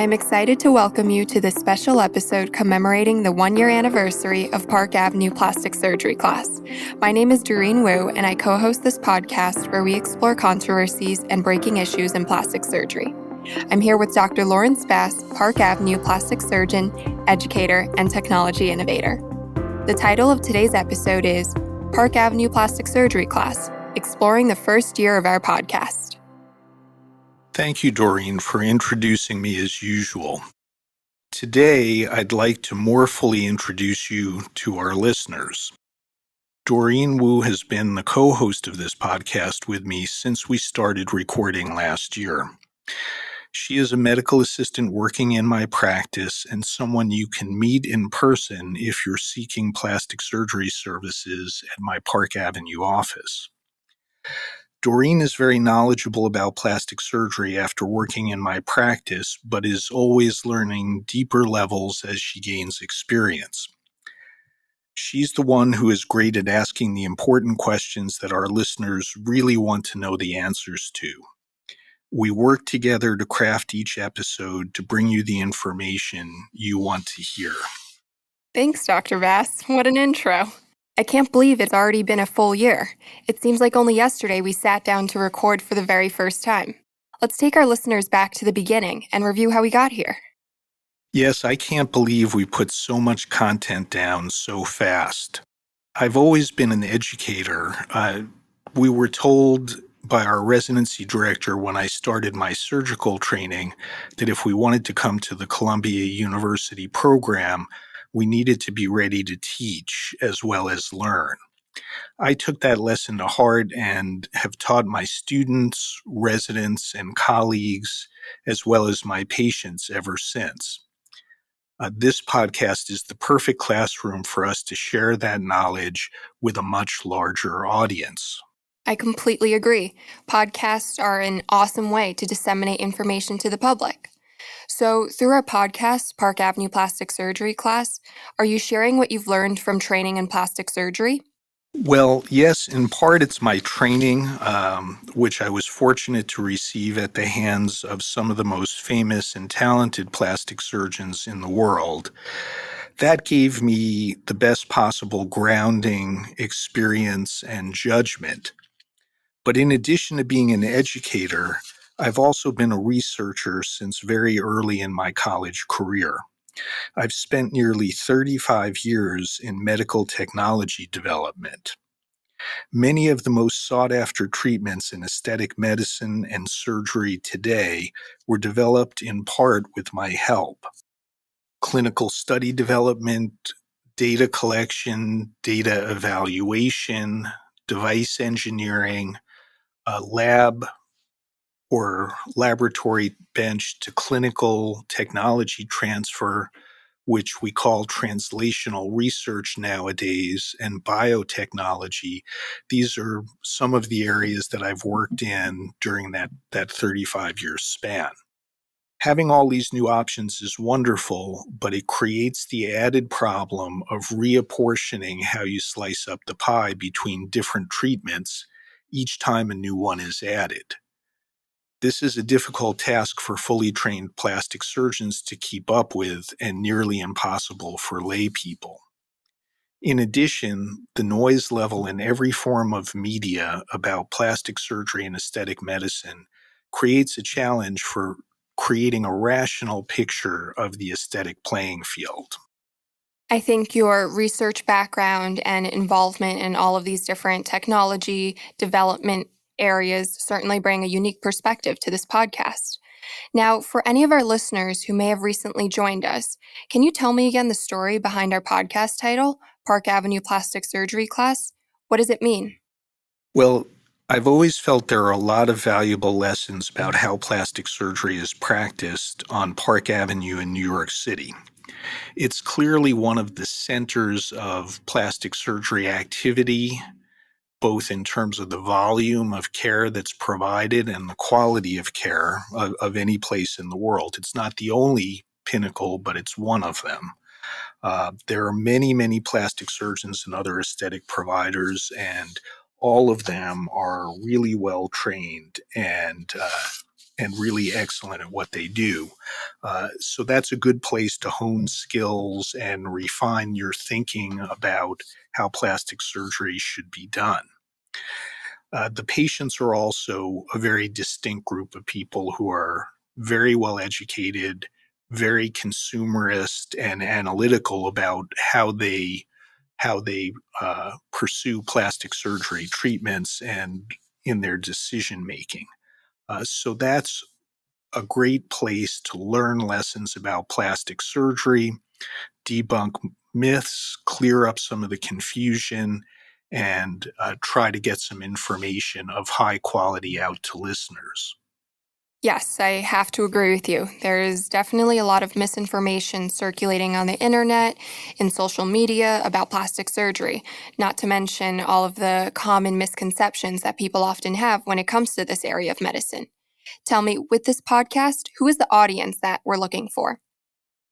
I'm excited to welcome you to this special episode commemorating the 1-year anniversary of Park Avenue plastic surgery class. My name is Doreen Wu, and I co-host this podcast where we explore controversies and breaking issues in plastic surgery. I'm here with Dr. Lawrence Bass, Park Avenue plastic surgeon, educator, and technology innovator. The title of today's episode is Park Avenue Plastic Surgery Class, exploring the first year of our podcast. Thank you, Doreen, for introducing me as usual. Today, I'd like to more fully introduce you to our listeners. Doreen Wu has been the co-host of this podcast with me since we started recording last year. She is a medical assistant working in my practice and someone you can meet in person if you're seeking plastic surgery services at my Park Avenue office. Doreen is very knowledgeable about plastic surgery after working in my practice, but is always learning deeper levels as she gains experience. She's the one who is great at asking the important questions that our listeners really want to know the answers to. We work together to craft each episode to bring you the information you want to hear. Thanks, Dr. Bass. What an intro. I can't believe it's already been a full year. It seems like only yesterday we sat down to record for the very first time. Let's take our listeners back to the beginning and review how we got here. Yes, I can't believe we put so much content down so fast. I've always been an educator. We were told by our residency director when I started my surgical training that if we wanted to come to the Columbia University program, we needed to be ready to teach as well as learn. I took that lesson to heart and have taught my students, residents, and colleagues, as well as my patients ever since. This podcast is the perfect classroom for us to share that knowledge with a much larger audience. I completely agree. Podcasts are an awesome way to disseminate information to the public. So, through our podcast, Park Avenue Plastic Surgery Class, are you sharing what you've learned from training in plastic surgery? Well, yes, in part it's my training, which I was fortunate to receive at the hands of some of the most famous and talented plastic surgeons in the world. That gave me the best possible grounding, experience, and judgment. But in addition to being an educator, I've also been a researcher since very early in my college career. I've spent nearly 35 years in medical technology development. Many of the most sought-after treatments in aesthetic medicine and surgery today were developed in part with my help. Clinical study development, data collection, data evaluation, device engineering, lab or laboratory bench to clinical technology transfer, which we call translational research nowadays, and biotechnology. These are some of the areas that I've worked in during that 35-year span. Having all these new options is wonderful, but it creates the added problem of reapportioning how you slice up the pie between different treatments each time a new one is added. This is a difficult task for fully trained plastic surgeons to keep up with and nearly impossible for lay people. In addition, the noise level in every form of media about plastic surgery and aesthetic medicine creates a challenge for creating a rational picture of the aesthetic playing field. I think your research background and involvement in all of these different technology development areas certainly bring a unique perspective to this podcast. Now, for any of our listeners who may have recently joined us, can you tell me again the story behind our podcast title, Park Avenue Plastic Surgery Class? What does it mean? Well, I've always felt there are a lot of valuable lessons about how plastic surgery is practiced on Park Avenue in New York City. It's clearly one of the centers of plastic surgery activity, both in terms of the volume of care that's provided and the quality of care of any place in the world. It's not the only pinnacle, but it's one of them. There are many, many plastic surgeons and other aesthetic providers, and all of them are really well trained and and really excellent at what they do. So that's a good place to hone skills and refine your thinking about how plastic surgery should be done. The patients are also a very distinct group of people who are very well educated, very consumerist and analytical about how they pursue plastic surgery treatments and in their decision making. So that's a great place to learn lessons about plastic surgery, debunk myths, clear up some of the confusion, and try to get some information of high quality out to listeners. Yes, I have to agree with you. There is definitely a lot of misinformation circulating on the internet and social media about plastic surgery, not to mention all of the common misconceptions that people often have when it comes to this area of medicine. Tell me, with this podcast, who is the audience that we're looking for?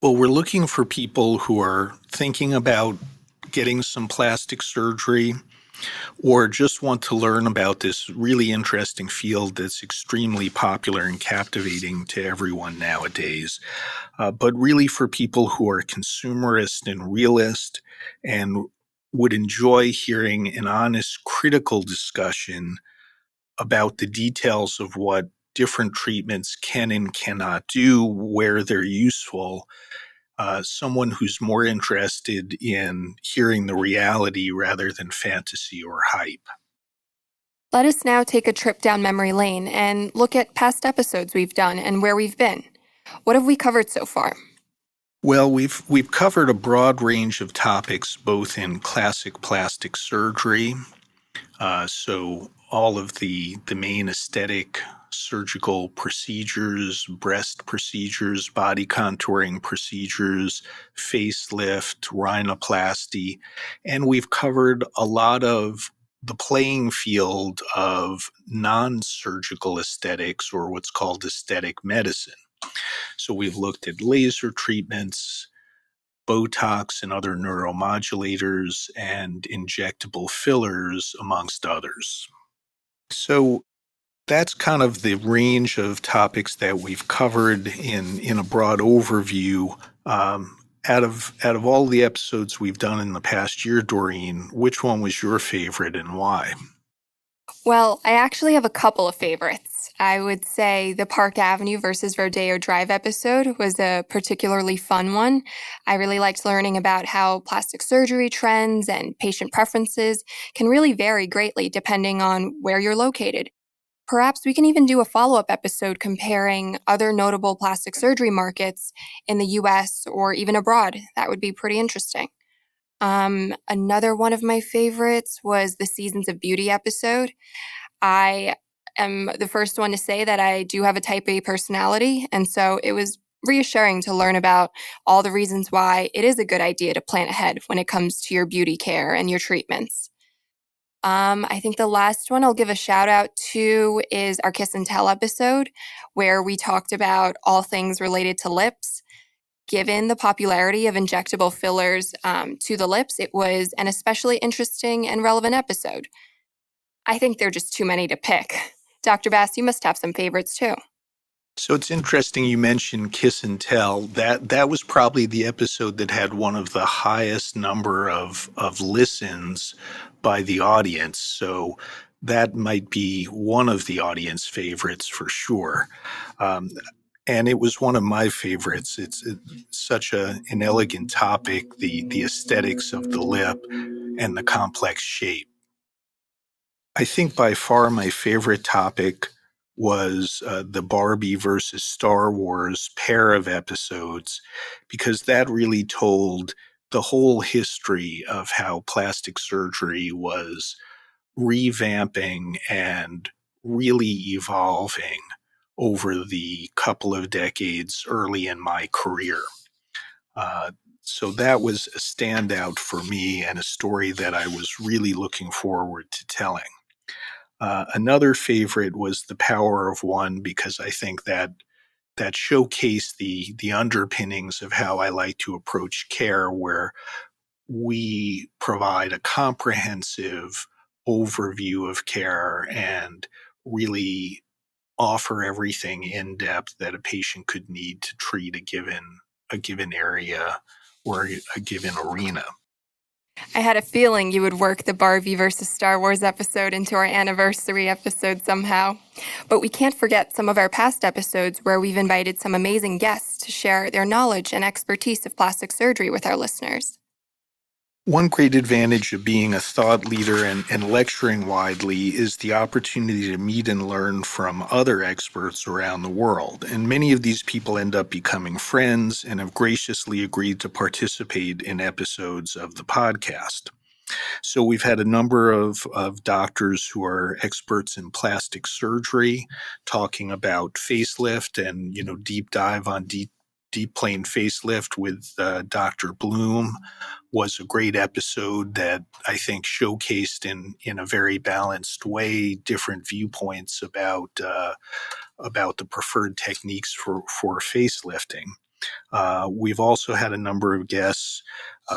Well, we're looking for people who are thinking about getting some plastic surgery or just want to learn about this really interesting field that's extremely popular and captivating to everyone nowadays. But really for people who are consumerist and realist and would enjoy hearing an honest, critical discussion about the details of what different treatments can and cannot do, where they're useful. Someone who's more interested in hearing the reality rather than fantasy or hype. Let us now take a trip down memory lane and look at past episodes we've done and where we've been. What have we covered so far? Well, we've covered a broad range of topics, both in classic plastic surgery, so all of the main aesthetic surgical procedures, breast procedures, body contouring procedures, facelift, rhinoplasty, and we've covered a lot of the playing field of non-surgical aesthetics, or what's called aesthetic medicine. So we've looked at laser treatments, Botox and other neuromodulators, and injectable fillers, amongst others. So that's kind of the range of topics that we've covered in a broad overview. Out of all the episodes we've done in the past year, Doreen, which one was your favorite and why? Well, I actually have a couple of favorites. I would say the Park Avenue versus Rodeo Drive episode was a particularly fun one. I really liked learning about how plastic surgery trends and patient preferences can really vary greatly depending on where you're located. Perhaps we can even do a follow up episode comparing other notable plastic surgery markets in the US or even abroad. That would be pretty interesting. Another one of my favorites was the Seasons of Beauty episode. I am the first one to say that I do have a type A personality, and so it was reassuring to learn about all the reasons why it is a good idea to plan ahead when it comes to your beauty care and your treatments. I think the last one I'll give a shout out to is our Kiss and Tell episode, where we talked about all things related to lips. Given the popularity of injectable fillers to the lips, it was an especially interesting and relevant episode. I think there are just too many to pick. Dr. Bass, you must have some favorites too. So it's interesting you mentioned Kiss and Tell. That was probably the episode that had one of the highest number of listens by the audience. So that might be one of the audience favorites for sure. Um, and it was one of my favorites. It's such an elegant topic, the aesthetics of the lip and the complex shape. I think by far my favorite topic was the Barbie versus Star Wars pair of episodes, because that really told the whole history of how plastic surgery was revamping and really evolving over the couple of decades early in my career. Uh, so that was a standout for me and a story that I was really looking forward to telling. Another favorite was The Power of One, because I think that showcased the underpinnings of how I like to approach care, where we provide a comprehensive overview of care and really offer everything in depth that a patient could need to treat a given area or a given arena. I had a feeling you would work the Barbie versus Star Wars episode into our anniversary episode somehow. But we can't forget some of our past episodes where we've invited some amazing guests to share their knowledge and expertise of plastic surgery with our listeners. One great advantage of being a thought leader and lecturing widely is the opportunity to meet and learn from other experts around the world. And many of these people end up becoming friends and have graciously agreed to participate in episodes of the podcast. So we've had a number of doctors who are experts in plastic surgery talking about facelift and, deep dive on deep plane facelift with Dr. Bloom was a great episode that I think showcased in a very balanced way different viewpoints about the preferred techniques for facelifting. We've also had a number of guests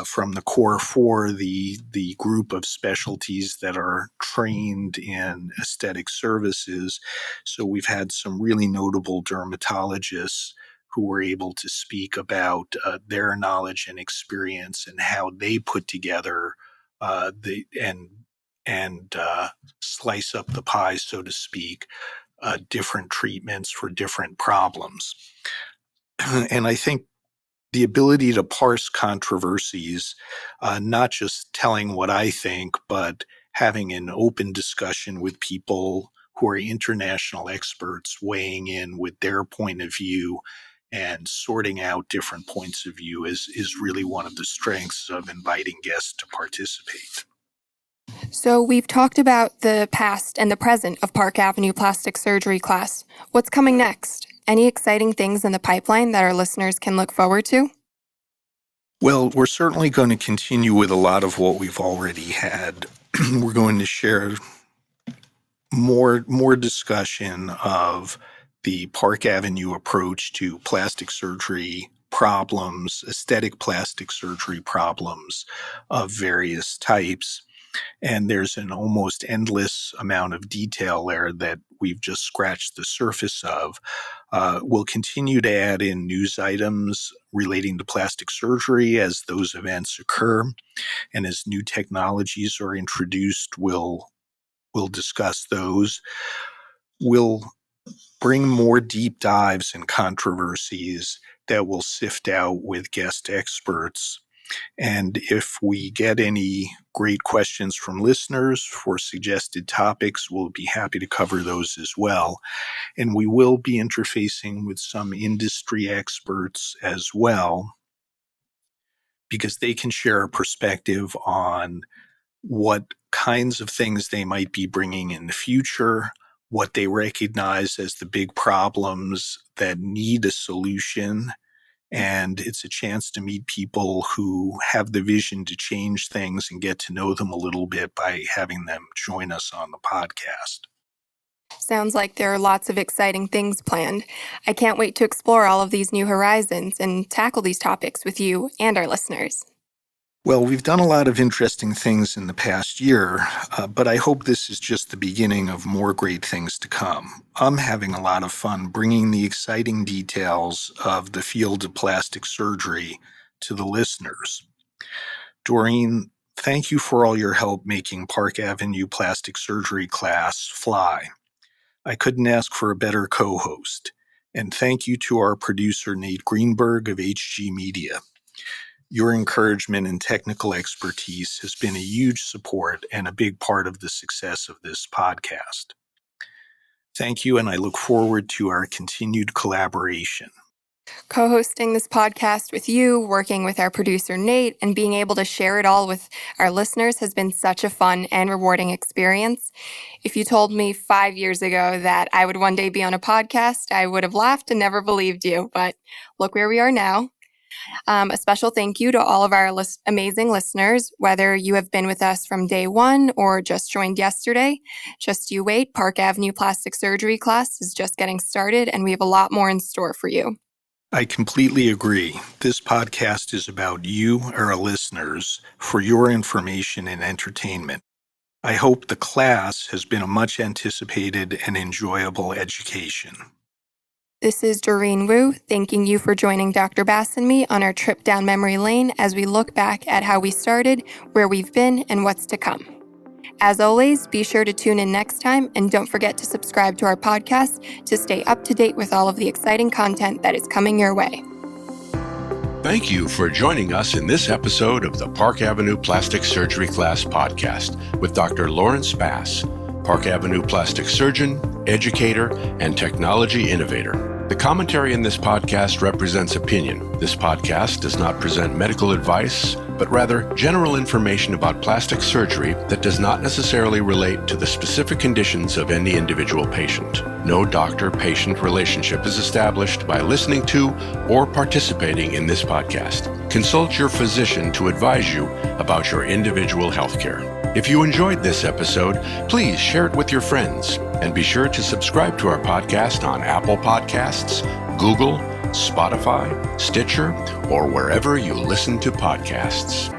from the Core Four, the group of specialties that are trained in aesthetic services. So we've had some really notable dermatologists who were able to speak about their knowledge and experience and how they put together and slice up the pie, so to speak, different treatments for different problems. And I think the ability to parse controversies, not just telling what I think, but having an open discussion with people who are international experts weighing in with their point of view and sorting out different points of view is really one of the strengths of inviting guests to participate. So we've talked about the past and the present of Park Avenue plastic surgery class. What's coming next? Any exciting things in the pipeline that our listeners can look forward to? Well, we're certainly going to continue with a lot of what we've already had. We're going to share more discussion of the Park Avenue approach to plastic surgery problems, aesthetic plastic surgery problems of various types. And there's an almost endless amount of detail there that we've just scratched the surface of. We'll continue to add in news items relating to plastic surgery as those events occur. And as new technologies are introduced, we'll discuss those. We'll bring more deep dives and controversies that we'll sift out with guest experts. And if we get any great questions from listeners for suggested topics, we'll be happy to cover those as well. And we will be interfacing with some industry experts as well, because they can share a perspective on what kinds of things they might be bringing in the future, what they recognize as the big problems that need a solution. And it's a chance to meet people who have the vision to change things and get to know them a little bit by having them join us on the podcast. Sounds like there are lots of exciting things planned. I can't wait to explore all of these new horizons and tackle these topics with you and our listeners. Well, we've done a lot of interesting things in the past year, but I hope this is just the beginning of more great things to come. I'm having a lot of fun bringing the exciting details of the field of plastic surgery to the listeners. Doreen, thank you for all your help making Park Avenue plastic surgery class fly. I couldn't ask for a better co-host. And thank you to our producer, Nate Greenberg of HG Media. Your encouragement and technical expertise has been a huge support and a big part of the success of this podcast. Thank you, and I look forward to our continued collaboration. Co-hosting this podcast with you, working with our producer Nate, and being able to share it all with our listeners has been such a fun and rewarding experience. If you told me 5 years ago that I would one day be on a podcast, I would have laughed and never believed you, but look where we are now. A special thank you to all of our amazing listeners, whether you have been with us from day one or just joined yesterday. Just you wait, Park Avenue plastic surgery class is just getting started, and we have a lot more in store for you. I completely agree. This podcast is about you, our listeners, for your information and entertainment. I hope the class has been a much anticipated and enjoyable education. This is Doreen Wu, thanking you for joining Dr. Bass and me on our trip down memory lane as we look back at how we started, where we've been, and what's to come. As always, be sure to tune in next time, and don't forget to subscribe to our podcast to stay up to date with all of the exciting content that is coming your way. Thank you for joining us in this episode of the Park Avenue Plastic Surgery Class podcast with Dr. Lawrence Bass, Park Avenue plastic surgeon, educator, and technology innovator. The commentary in this podcast represents opinion. This podcast does not present medical advice, but rather general information about plastic surgery that does not necessarily relate to the specific conditions of any individual patient. No doctor-patient relationship is established by listening to or participating in this podcast. Consult your physician to advise you about your individual healthcare. If you enjoyed this episode, please share it with your friends and be sure to subscribe to our podcast on Apple Podcasts, Google, Spotify, Stitcher, or wherever you listen to podcasts.